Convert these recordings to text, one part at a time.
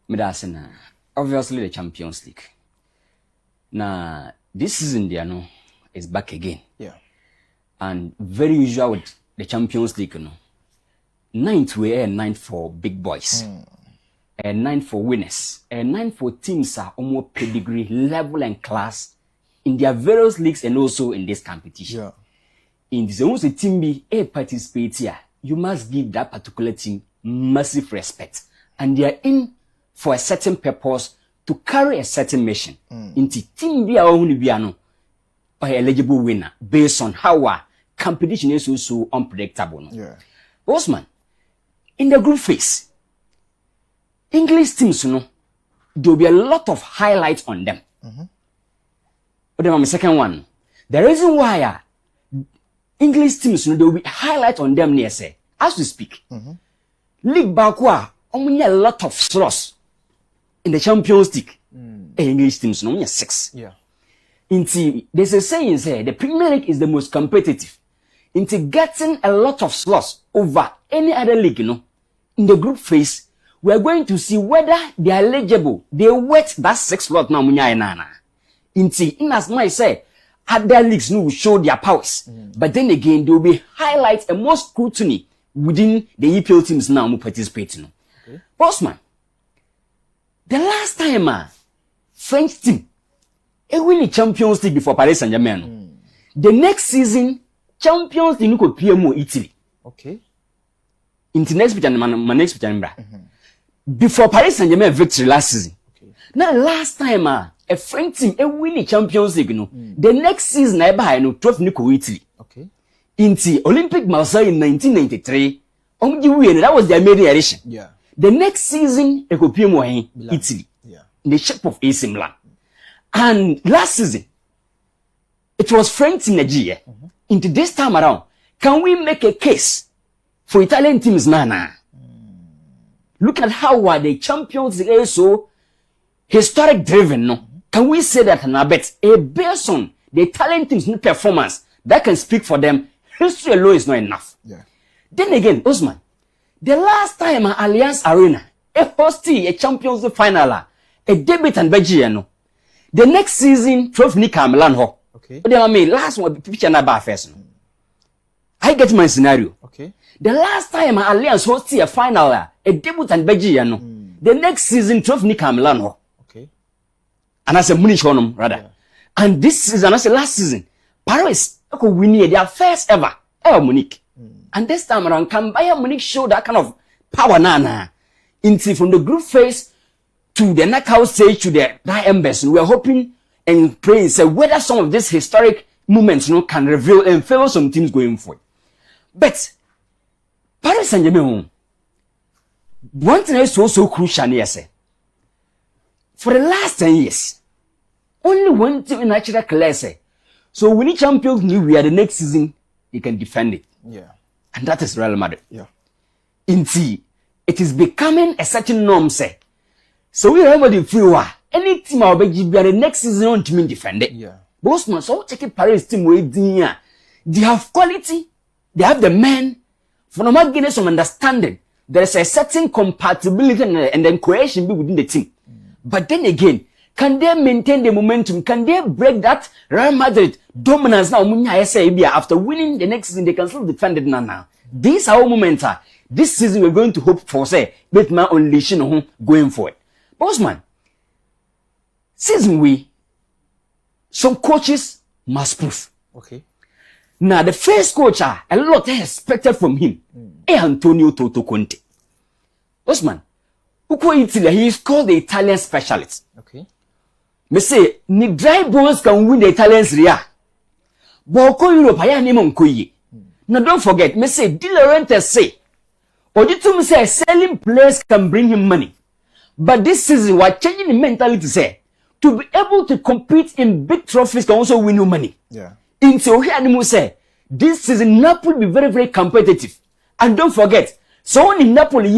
Medasina, obviously the Champions League. Now, this season, they know, is back again. Yeah. And very usual with the Champions League, you know. Ninth way and ninth for big boys. And ninth for winners. And ninth for teams are almost pedigree, level and class in their various leagues and also in this competition. Yeah. In this, once a team be a participate here, you must give that particular team massive respect. And they are in for a certain purpose to carry a certain mission. Into team be our own biano or eligible winner based on how our competition is also unpredictable. No? Yeah. Osman, in the group phase, English teams, you know, there will be a lot of highlights on them. But then my second one, the reason why English teams, you know, there will be highlight on them near say, as we speak. League Bakwa, only a lot of slots in the Champions League. English teams, no, 6. Yeah. There's a saying say the Premier League is the most competitive. Into getting a lot of slots over any other league, you know, in the group phase, we are going to see whether they are eligible. They wet that 6 slot now, nana. In as much say, other leagues will show their powers. But then again, there will be highlights and more scrutiny within the EPL teams now who participate. You know. Okay. Bossman, the last time French team win the Champions League before Paris Saint-Germain. The next season, Champions League could PMO Italy. Okay. Into next picture, before Paris Saint-Germain victory last season. Okay. Now last time a French team win the Champions League, you know, the next season I buy no 12 Nico Italy. Okay. Into Olympic Marseille in 1993. That was their maiden edition. Yeah. The next season, it could PMO Italy. Yeah. In the shape of AC Milan. And last season, it was French in Nigeria. Into this time around, can we make a case for Italian teams now? Look at how the Champions League is so historic driven. No? Can we say that now? Bet based on the Italian teams' performance that can speak for them, history alone is not enough. Yeah. Then again, Osman, the last time Allianz Arena hosted a Champions League final, a debut and Belgium. The next season, 12 Nika Milan ho. Okay. But then I mean, last one picture na ba first. I get my scenario. Okay. The last time Allianz hosted a final, a debut and Belgium. The next season, 12 Nika Milan ho. Okay. And I said Munich honum rather. Yeah. And this season, I said last season, Paris could win their first ever Munich. And this time around, can Bayern Munich show that kind of power nana? Into from the group phase to the knockout stage to the embers. We are hoping and praying say whether some of these historic moments, you know, can reveal and favor some teams going forward. But Paris Saint-Germain, one thing is so crucial here, say, for the last 10 years, only one team in natural class, say, so we need Champions League, we are the next season, you can defend it. Yeah. And that is Real Madrid. Yeah. Indeed, it is becoming a certain norm, say. So we have the free any team will be the next season on to defend it. Yeah. Bosman, so check it Paris team with they have quality, they have the men. For no matter getting some understanding, there is a certain compatibility and then cohesion be within the team. But then again, can they maintain the momentum? Can they break that Real Madrid dominance now? After winning the next season, they can still defend it now. These are our moments. This season we're going to hope for say Batman unleashing going forward. Bosman, season some coaches must prove. Okay. Now the first coach, a lot is expected from him. Antonio Toto Conte. Bosman, Italy, he is called the Italian specialist. Okay. Me say, ni dry bones can win the Italian Serie A. Boko Europe, I am Koye. Now don't forget, me say, De Laurentiis say, Ojitum say, selling players can bring him money. But this season, we're changing the mentality, say, to be able to compete in big trophies can also win you money. Yeah. Into here, say, this season, Napoli will be very, very competitive. And don't forget, so in Napoli,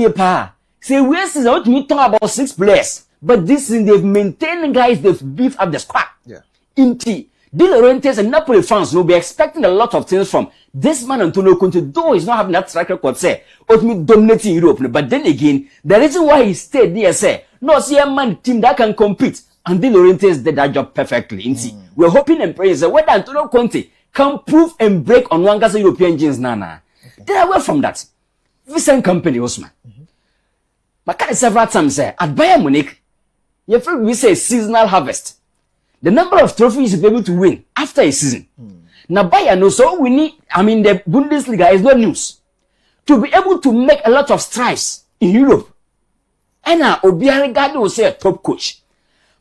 say, we season, we talk about 6 players. But this season, they've maintained guys, they've beefed up the squad. Yeah. Inti, De Laurentiis and Napoli fans will be expecting a lot of things from this man Antonio Conte, though he's not having that track record, say, ultimately dominating Europe. But then again, the reason why he stayed there, say, No, see a man team that can compete. And De Laurentiis did that job perfectly. We're hoping and praying that whether Antonio Conte can prove and break on one European jeans, Nana. They're away from that. Vicent company, Osman. But can several times say at Bayern Munich, we say seasonal harvest. The number of trophies you'll be able to win after a season. Now Bayern also we need, the Bundesliga is no news. To be able to make a lot of strides in Europe. And now Obiari will say a top coach.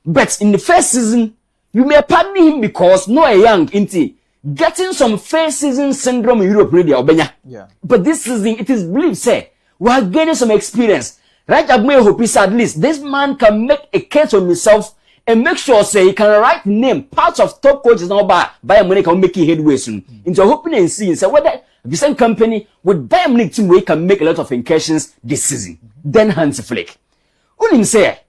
But in the first season, you may pardon him because no a young inti getting some first season syndrome in Europe really Obenya. Yeah. But this season it is believed say we are gaining some experience. Right up my hope is at least this man can make a case on himself and make sure say he can write name parts of top coaches now by Bayern Munich can make headway soon. Into hoping and seeing say whether the same company with Bayern Munich team we can make a lot of incursions this season. Then Hans Flick. Unim say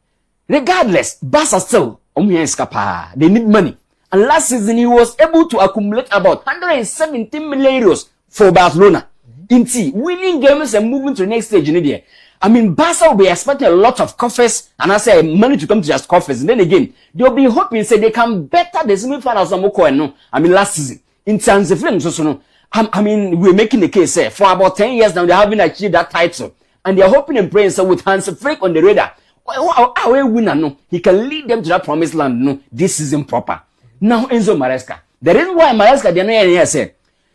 regardless, Barca still they need money. And last season he was able to accumulate about 117 million euros for Barcelona. Winning games and moving to the next stage in India. Barca will be expecting a lot of coffers and I say money to come to just coffers. And then again, they'll be hoping say they can better the semi-finals of Moko last season. In terms of we're making the case say for about 10 years now they haven't achieved that title. And they're hoping and praying so with Hans Flick on the radar. Our winner, no, he can lead them to that promised land, no, this season proper. Now, Enzo Maresca. The reason why Maresca, they're not here, say,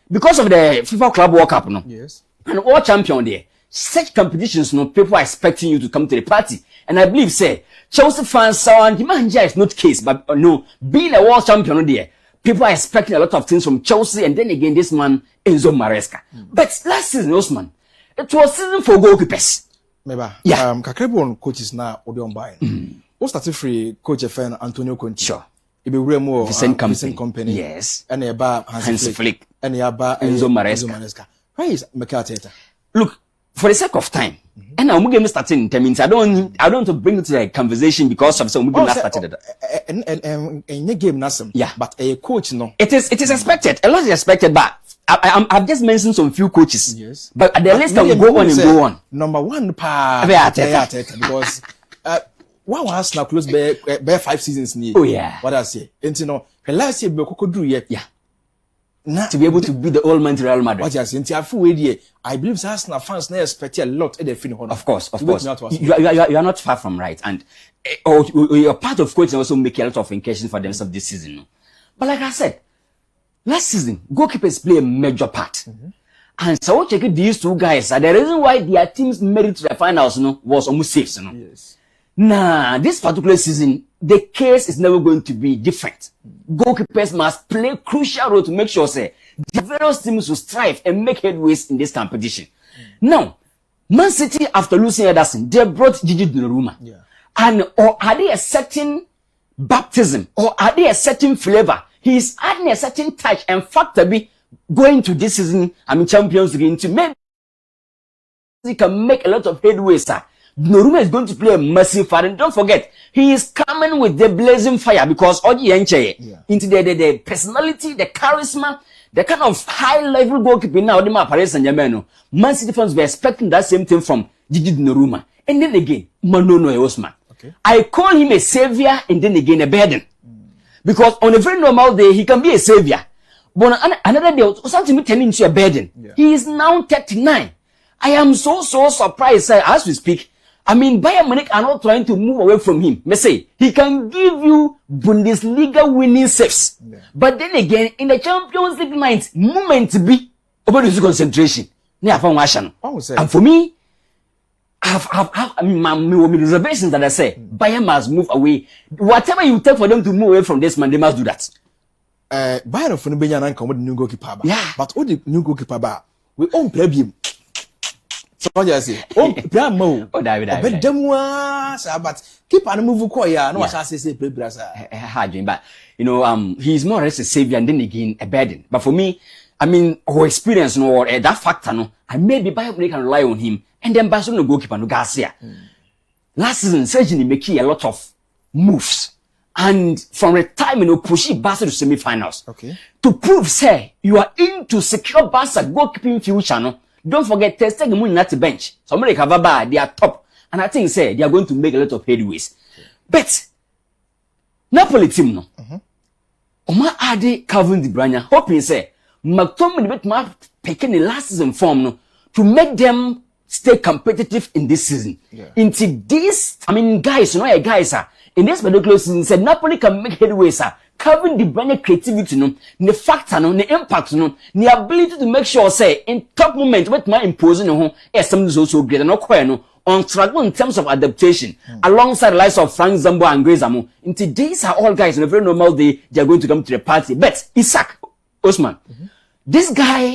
because of the FIFA Club World Cup, no, yes, and all champion there, such competitions, no, people are expecting you to come to the party. And I believe, say, Chelsea fans, sound, Dimanja is not case, but no, being a world champion there, people are expecting a lot of things from Chelsea, and then again, this man, Enzo Maresca. But last season, Osman, it was season for goalkeepers. Meba, yeah. Kakrebo coaches na Odeon Bayern. What started free coach FN Antonio Conte. Sure. Ibe Remo Vicent company. Yes. And Eba Hans Flick. And Eba Enzo Maresca. Why is Mikel Arteta? Look, for the sake of time, and now we're starting in 10 minutes. I don't want to bring it to the conversation because of some we're started and game nasem. Yeah. But a coach no. It is expected. A lot is expected, but I've just mentioned some few coaches. Yes. But the list can go on and go on. Number one Arteta. Because what was now close by 5 seasons near. Oh yeah. What I say. And you know, last year Beko do yet. Yeah. To be able to beat the old man to Real Madrid. What you say? I believe Arsenal fans now expect a lot at the finish. Of course. You are not far from right, and you're part of coaching also make a lot of incursions for themselves this season. But like I said, last season goalkeepers play a major part, and so check these two guys. The reason why their teams made it to the finals, was almost safe. Yes. Nah, this particular season, the case is never going to be different. Goalkeepers must play a crucial role to make sure, say, the various teams will strive and make headways in this competition. Now, Man City, after losing Ederson, they brought Gigi Donnarumma. Yeah. And or are they a certain baptism, or are they a certain flavor? He is adding a certain touch and factor be going to this season, Champions League, to make he can make a lot of headway, sir. Donnarumma is going to play a massive part, and don't forget, he is coming with the blazing fire because into the personality, the charisma, the kind of high level goalkeeping now, the Paris Saint-Germain. Man City fans were expecting that same thing from Gigi Donnarumma. And then again, Manono Osman. Okay. I call him a savior and then again a burden. Because on a very normal day, he can be a savior. But on another day, something turning into a burden. Yeah. He is now 39. I am so surprised, as we speak. Bayern Munich are not trying to move away from him. Me say, he can give you Bundesliga winning saves. Yeah. But then again, in the Champions League night, moment be over the concentration. And for me, I have my reservations that I say, Bayern must move away. Whatever you take for them to move away from this man, they must do that. Bayern for the Benjamin come with new goalkeeper. Yeah. But all the new goalkeeper, we own play him. So what you say? Oh, Bramo. Oh, David. But but keep on move ko ya. No, I say play brasa. But he's more or less a savior and then again a burden. But for me, our experience or that factor, I maybe Bayern can rely on him, and then Barcelona goalkeeper no Garcia. Last season, Sergio making a lot of moves, and from the time pushing Barca to semi-finals. Okay. To prove, say you are in to secure Barca goalkeeping future. Don't forget, Ter Stegen at the bench. Somebody have they are top. and I think say they are going to make a lot of headways. But Napoli team no. Oma ade Calvin De Bruyne hoping say McTominay bit ma picking the last season form no to make them stay competitive in this season. Yeah. Into this, I mean, guys, guys, in this particular season, said Napoli can make headway, sir. Calvin De Bruyne creativity, no, the factor, no, the impact, no, the ability to make sure, say, in top moment, what my imposing, no, something is also great, no, no, on struggle in terms of adaptation, alongside the likes of Frank Zambo and Grace Amo. Into these are all guys, in a very normal day, they are going to come to the party. But Isaac Osman, this guy